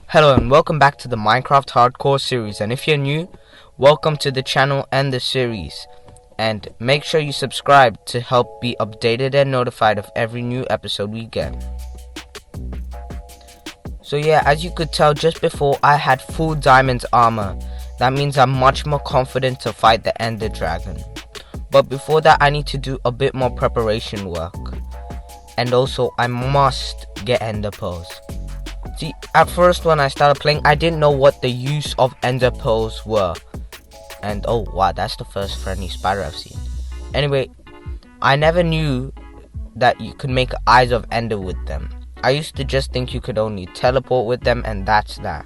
Hello and welcome back to the Minecraft Hardcore series, and if you're new, welcome to the channel and the series, and make sure you subscribe to help be updated and notified of every new episode we get. So yeah, as you could tell, just before I had full diamonds armor. That means I'm much more confident to fight the ender dragon. But before that, I need to do a bit more preparation work, and also I must get ender pearls. See, at first when I started playing, I didn't know what the use of ender pearls were. And oh wow, that's the first friendly spider I've seen. Anyway, I never knew that you could make eyes of ender with them. I used to just think you could only teleport with them, and that's that.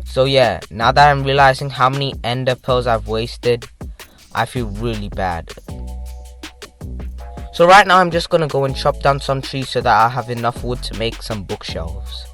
So yeah, now that I'm realizing how many ender pearls I've wasted, I feel really bad. So right now I'm just gonna go and chop down some trees so that I'll have enough wood to make some bookshelves.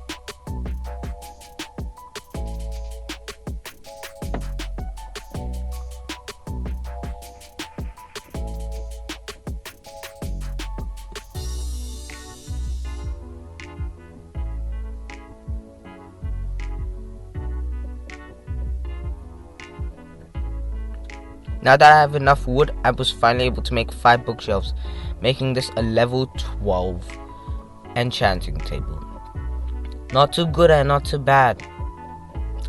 Now that I have enough wood, I was finally able to make 5 bookshelves, making this a level 12 enchanting table. Not too good and not too bad.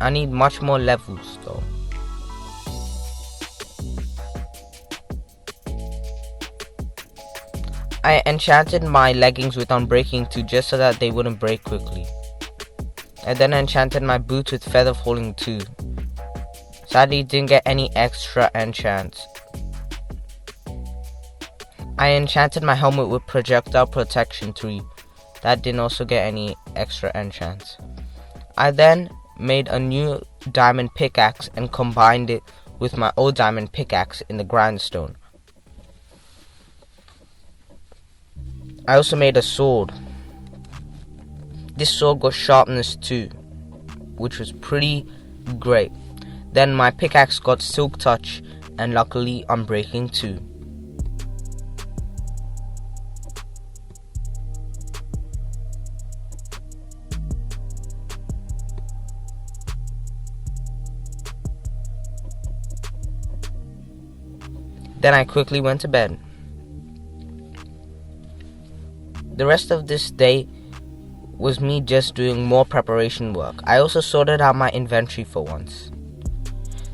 I need much more levels though. I enchanted my leggings with unbreaking 2 just so that they wouldn't break quickly. I then enchanted my boots with feather falling 2. Sadly, didn't get any extra enchants. I enchanted my helmet with projectile protection 3. That didn't also get any extra enchants. I then made a new diamond pickaxe and combined it with my old diamond pickaxe in the grindstone. I also made a sword. This sword got sharpness 2, which was pretty great. Then my pickaxe got silk touch and luckily unbreaking 2. Then I quickly went to bed. The rest of this day was me just doing more preparation work. I also sorted out my inventory for once.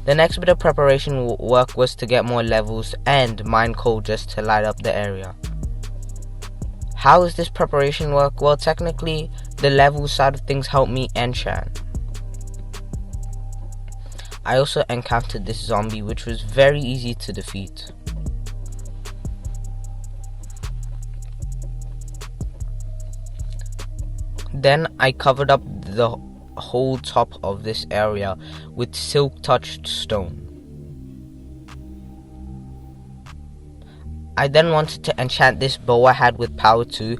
The next bit of preparation work was to get more levels and mine coal just to light up the area. How is this preparation work? Well, technically, the level side of things helped me enchant. I also encountered this zombie, which was very easy to defeat. Then I covered up the whole top of this area with silk touched stone. I then wanted to enchant this bow I had with power 2,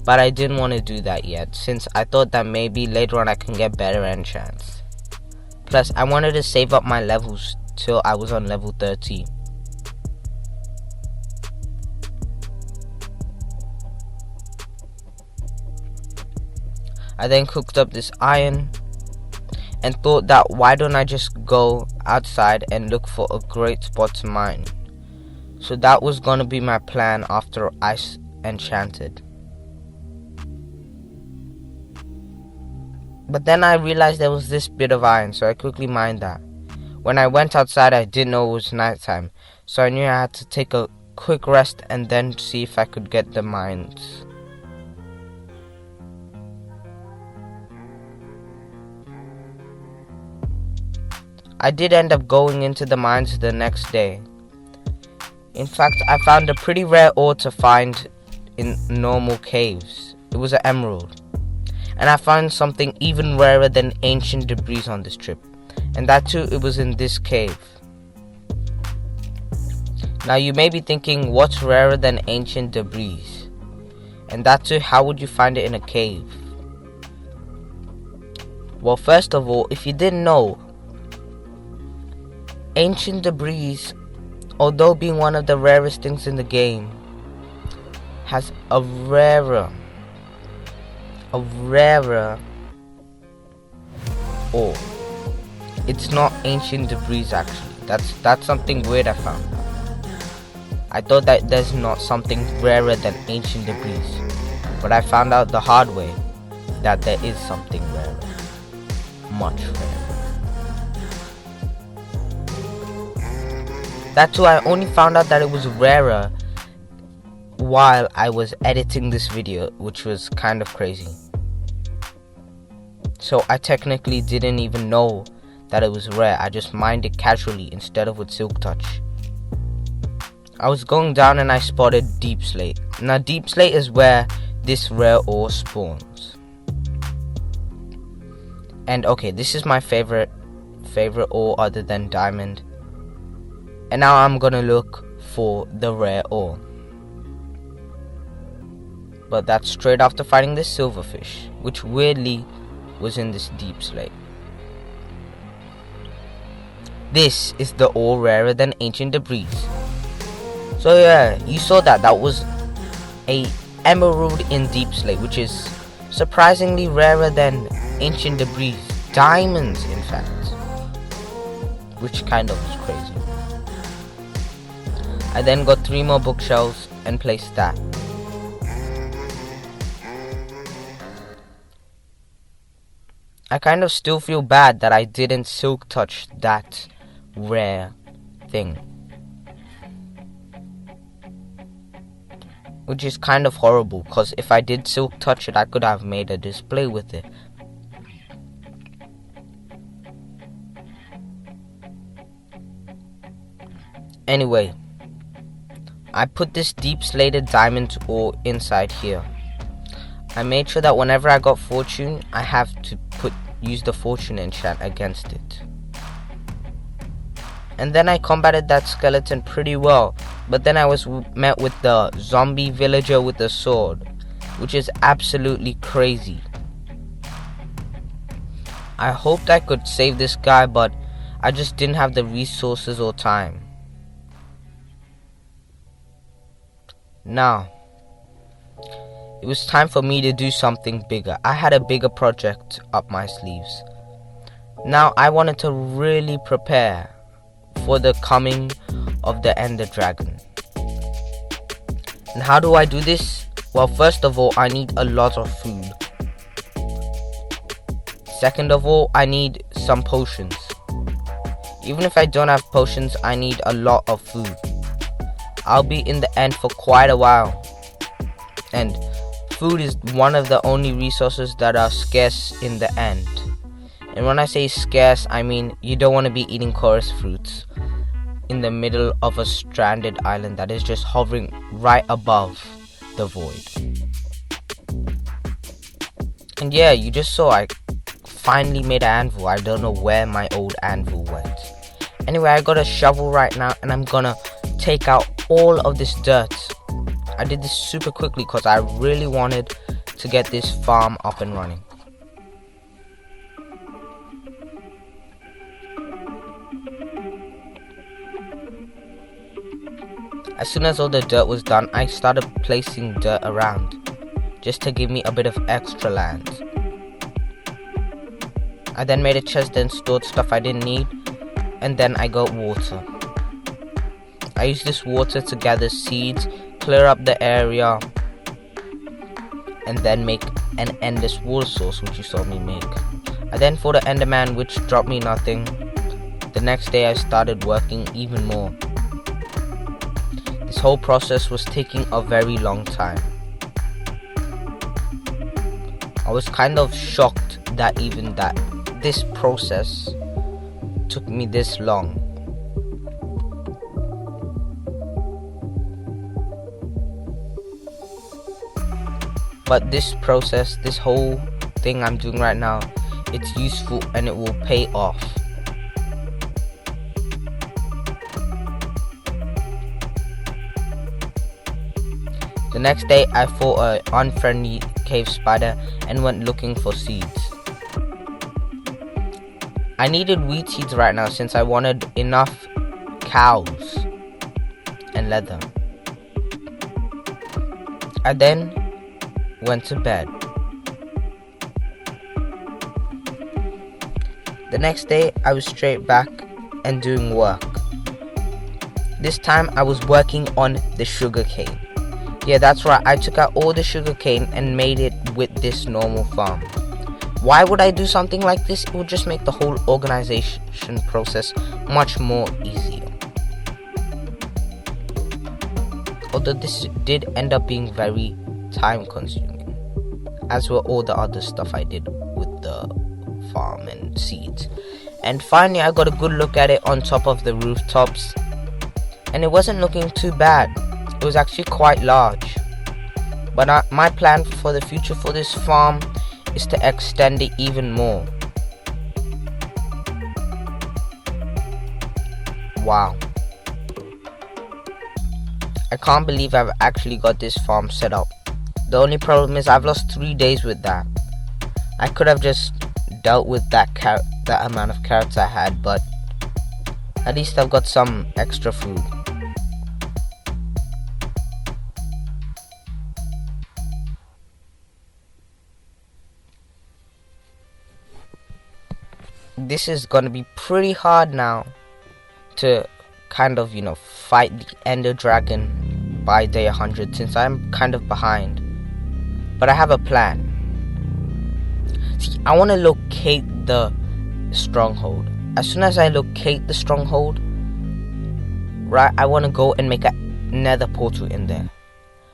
but I didn't want to do that yet since I thought that maybe later on I can get better enchants. Plus I wanted to save up my levels till I was on level 13. I then cooked up this iron and thought that why don't I just go outside and look for a great spot to mine. So that was gonna be my plan after I enchanted. But then I realized there was this bit of iron, so I quickly mined that. When I went outside, I didn't know it was nighttime, so I knew I had to take a quick rest and then see if I could get the mines. I did end up going into the mines the next day. In fact, I found a pretty rare ore to find in normal caves. It was an emerald. And I found something even rarer than ancient debris on this trip. And that too, it was in this cave. Now you may be thinking, what's rarer than ancient debris? And that too, how would you find it in a cave? Well, first of all, if you didn't know, ancient debris, although being one of the rarest things in the game, has a rarer ore. It's not ancient debris actually. That's something weird I found. I thought that there's not something rarer than ancient debris, but I found out the hard way that there is something rarer, much rarer. That too, I only found out that it was rarer while I was editing this video, which was kind of crazy. So I technically didn't even know that it was rare. I just mined it casually instead of with Silk Touch. I was going down and I spotted Deep Slate. Now Deep Slate is where this rare ore spawns. And okay, this is my favorite ore other than diamond. And now I'm gonna look for the rare ore. But that's straight after fighting this silverfish, which weirdly was in this Deep Slate. This is the ore rarer than ancient debris. So yeah, you saw that was a emerald in Deep Slate, which is surprisingly rarer than ancient debris. Diamonds, in fact, which kind of was crazy. I then got 3 more bookshelves and placed that. I kind of still feel bad that I didn't Silk Touch that rare thing, which is kind of horrible, because if I did Silk Touch it, I could have made a display with it. Anyway, I put this deep slated diamond ore inside here. I made sure that whenever I got fortune, I have to use the fortune enchant against it. And then I combated that skeleton pretty well, but then I was met with the zombie villager with the sword, which is absolutely crazy. I hoped I could save this guy, but I just didn't have the resources or time. Now, it was time for me to do something bigger. I had a bigger project up my sleeves. Now I wanted to really prepare for the coming of the Ender Dragon. And how do I do this? Well, first of all, I need a lot of food. Second of all, I need some potions. Even if I don't have potions, I need a lot of food. I'll be in the end for quite a while. And food is one of the only resources that are scarce in the end. And when I say scarce, I mean you don't want to be eating chorus fruits in the middle of a stranded island that is just hovering right above the void. And yeah, you just saw I finally made an anvil. I don't know where my old anvil went. Anyway, I got a shovel right now and I'm gonna take out all of this dirt. I did this super quickly because I really wanted to get this farm up and running. As soon as all the dirt was done, I started placing dirt around, just to give me a bit of extra land. I then made a chest and stored stuff I didn't need, and then I got water. I used this water to gather seeds, clear up the area, and then make an endless water source, which you saw me make. I then fought an enderman, which dropped me nothing. The next day I started working even more. This whole process was taking a very long time. I was kind of shocked that even this process took me this long. But this process, this whole thing I'm doing right now, it's useful and it will pay off. The next day I fought an unfriendly cave spider and went looking for seeds. I needed wheat seeds right now since I wanted enough cows and leather. I then went to bed. The next day, I was straight back and doing work. This time, I was working on the sugarcane. Yeah, that's right, I took out all the sugarcane and made it with this normal farm. Why would I do something like this? It would just make the whole organization process much more easier. Although this did end up being very time consuming, as were all the other stuff I did with the farm and seeds. And finally I got a good look at it on top of the rooftops, and it wasn't looking too bad. It was actually quite large. But my plan for the future for this farm is to extend it even more. Wow. I can't believe I've actually got this farm set up. The only problem is I've lost 3 days with that. I could have just dealt with that amount of carrots I had, but at least I've got some extra food. This is gonna be pretty hard now to kind of, fight the Ender Dragon by day 100, since I'm kind of behind. But I have a plan. See, I want to locate the stronghold. As soon as I locate the stronghold, right, I want to go and make a nether portal in there.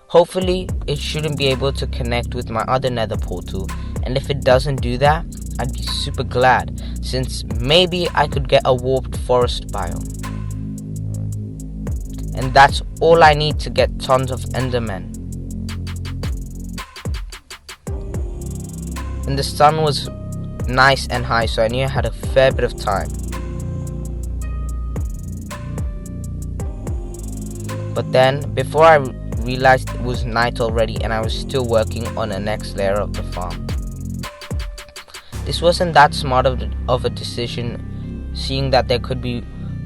Hopefully, it shouldn't be able to connect with my other nether portal. And if it doesn't do that, I'd be super glad, since maybe I could get a warped forest biome. And that's all I need to get tons of endermen. And the sun was nice and high, so I knew I had a fair bit of time. But then, before I realized it was night already, and I was still working on the next layer of the farm. This wasn't that smart of a decision, seeing that there could be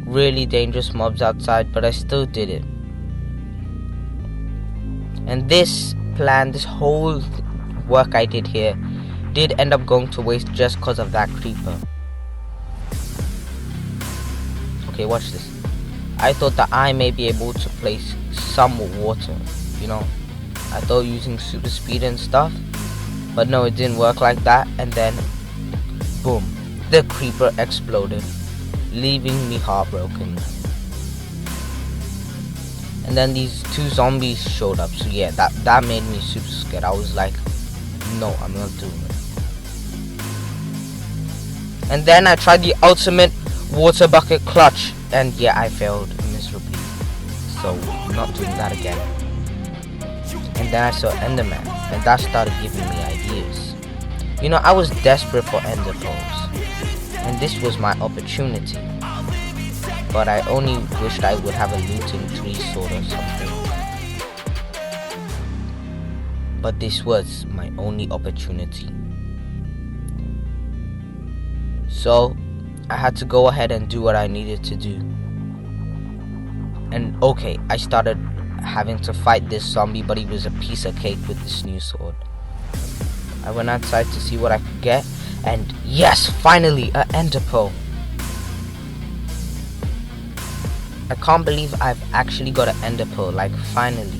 really dangerous mobs outside, but I still did it. And this plan, this whole work I did here, did end up going to waste just because of that creeper. Okay, watch this. I thought that I may be able to place some water, I thought using super speed and stuff, but no, it didn't work like that. And then boom, the creeper exploded, leaving me heartbroken. And then these 2 zombies showed up, so yeah, that made me super scared. I was like, no, I'm not doing it. And then I tried the ultimate water bucket clutch, and yeah, I failed miserably, so not doing that again. And then I saw endermen, and that started giving me ideas. I was desperate for ender pearls, and this was my opportunity. But I only wished I would have a looting tree sword or something. But this was my only opportunity. So I had to go ahead and do what I needed to do. And okay, I started having to fight this zombie, but he was a piece of cake with this new sword. I went outside to see what I could get, and yes, finally, an ender pearl. I can't believe I've actually got an ender pearl, like finally.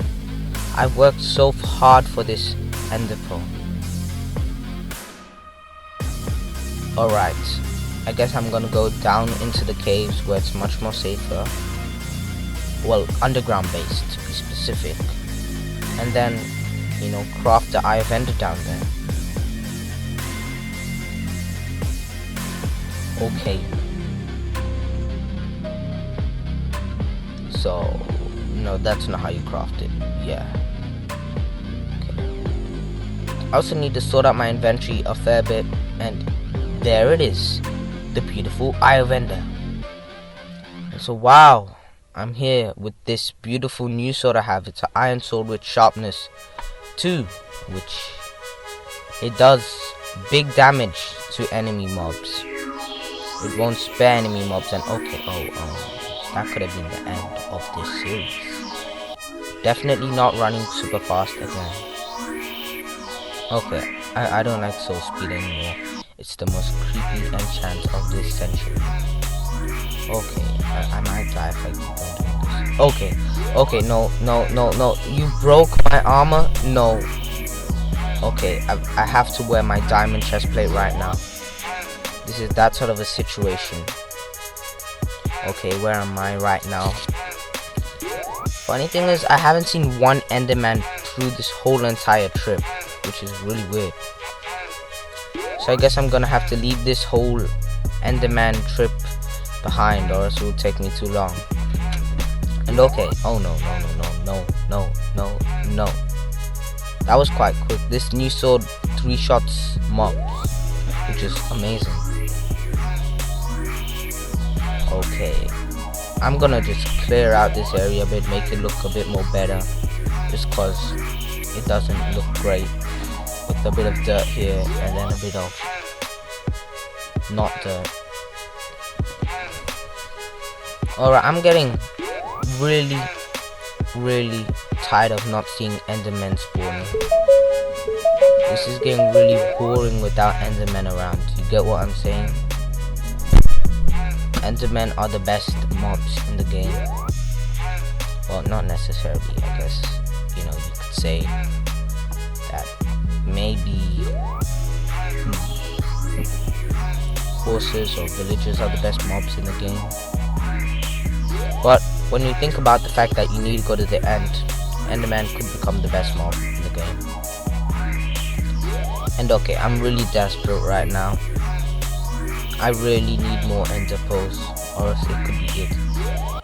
I've worked so hard for this ender pearl. Alright, I guess I'm gonna go down into the caves where it's much more safer. Well, underground based to be specific. And then, craft the Eye of Ender down there. Okay. So, no, that's not how you craft it. Yeah. Okay. I also need to sort out my inventory a fair bit, and there it is. The beautiful Eye of Ender. And so, wow. I'm here with this beautiful new sword I have. It's an iron sword with sharpness 2, which it does big damage to enemy mobs. It won't spare enemy mobs, and okay, that could have been the end of this series. Definitely not running super fast again. Okay, I don't like soul speed anymore. It's the most creepy enchant of this century. Okay, I might die if I keep on doing this. Okay, no. You broke my armor? No. Okay, I have to wear my diamond chest plate right now. This is that sort of a situation. Okay, where am I right now? Funny thing is, I haven't seen one enderman through this whole entire trip, which is really weird. So I guess I'm gonna have to leave this whole enderman trip behind, or else it will take me too long. And okay, oh no. That was quite quick. This new sword 3 shots mobs, which is amazing. Okay, I'm gonna just clear out this area a bit, make it look a bit more better, just cause it doesn't look great with a bit of dirt here and then a bit of not dirt. Alright, I'm getting really tired of not seeing endermen spawning. This is getting really boring without endermen around. You get what I'm saying? Endermen are the best mobs in the game. Well, not necessarily, I guess. You know, you could say that maybe horses or villagers are the best mobs in the game. But when you think about the fact that you need to go to the end, enderman could become the best mob in the game. And okay, I'm really desperate right now. I really need more ender pearls, or else it could be good.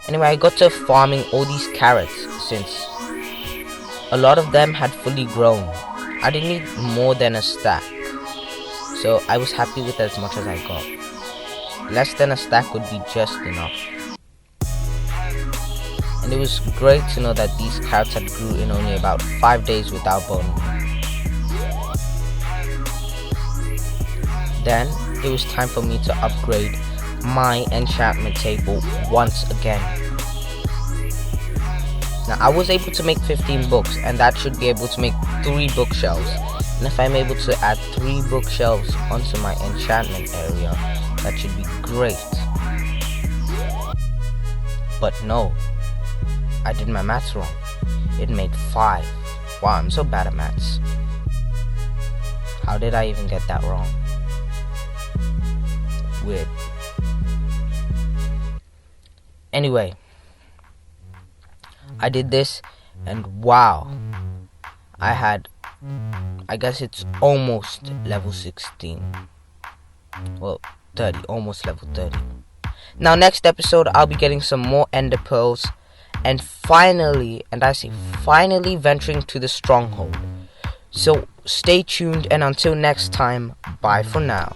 Anyway, I got to farming all these carrots since a lot of them had fully grown. I didn't need more than a stack, so I was happy with as much as I got. Less than a stack would be just enough. And it was great to know that these carrots had grew in only about 5 days without boning. Then it was time for me to upgrade my enchantment table once again. Now I was able to make 15 books, and that should be able to make 3 bookshelves. And if I'm able to add 3 bookshelves onto my enchantment area, that should be great. But no, I did my maths wrong. It made 5. Wow, I'm so bad at maths. How did I even get that wrong? Weird. Anyway, I did this, and wow, I guess it's almost level 16. Well, 30, almost level 30. Now next episode, I'll be getting some more ender pearls, and finally, and I say finally, venturing to the stronghold. So stay tuned, and until next time, bye for now.